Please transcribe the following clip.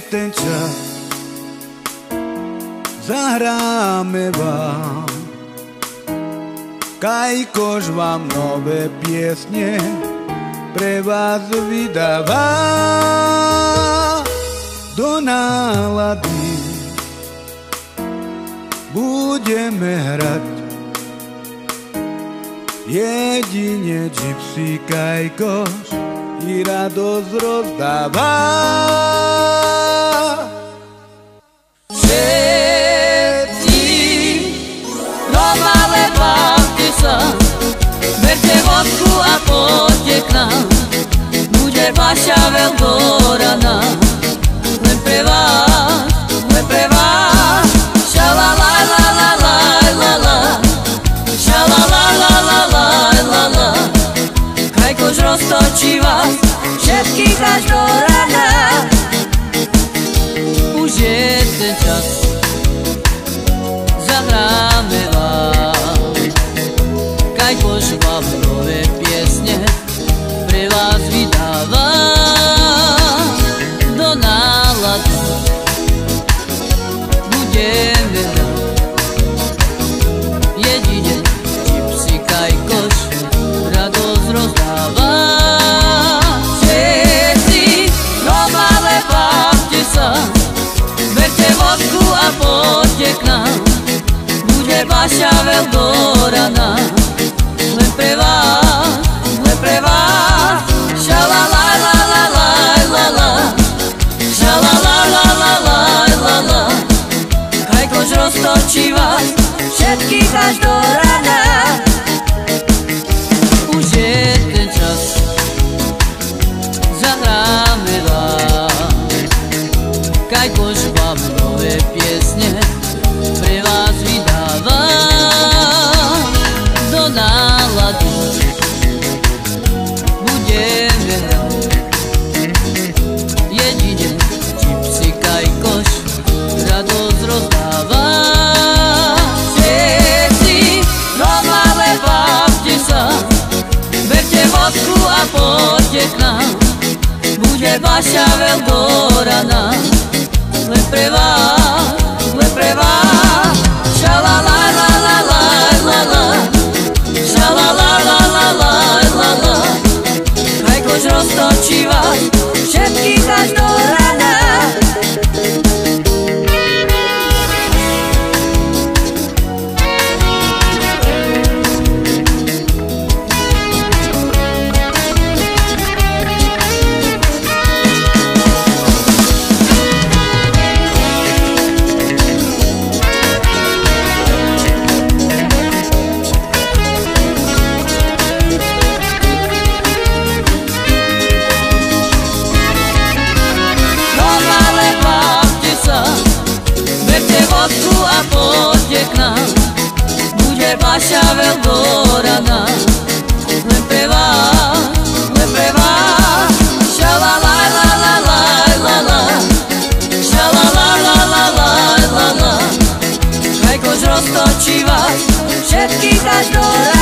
ten čas, zahráme vám, Kajkoš vám nové piesne pre vás vydáva. Do nálady budeme hrať jedine Gypsy Kajkoš i radosť rozdáva. Všetci doma bavte sa, berte vodku a poďte k nám, bude vaša veľkorana, len pre vás, šalalajlalajlalajlala, šalalajlalajlalala. Kajkoš roztočí vás všetkých až do rana. Už je ten čas, zahráme vám, Kajkoš vám nové piesne pre vás vydáva. Do nálady budeme hrať jedine Gypsy Kajkoš radosť rozdáva. Všetci doma bavte sa, berte vodku a poďte k nám, bude vaša veľkorana, len pre vás, šalalajlalajlalajlala, šalalajlalajlalajlala. Kajkoš roztočí vás všetkých až do rana. Už je ten čas, zahráme vám, Kajkoš vám nové piesne pre vás vydáva. Do nálady budeme hrať jedine Gypsy Kajkoš radosť rozdáva. Všetci doma bavte sa, berte vodku a poďte k nám, bude vaša veľkorana, len pre vás, šalalajlalajlalajlala, šalalajlalajlalala. Kajkoš roztočí vás všetkých až do rana. Poďte k nám, bude vaša veľkorana, len pre vás, šalalajlalajlalajlala, šalalajlalajlalala. Kajkoš roztočí vás všetkých až do rana.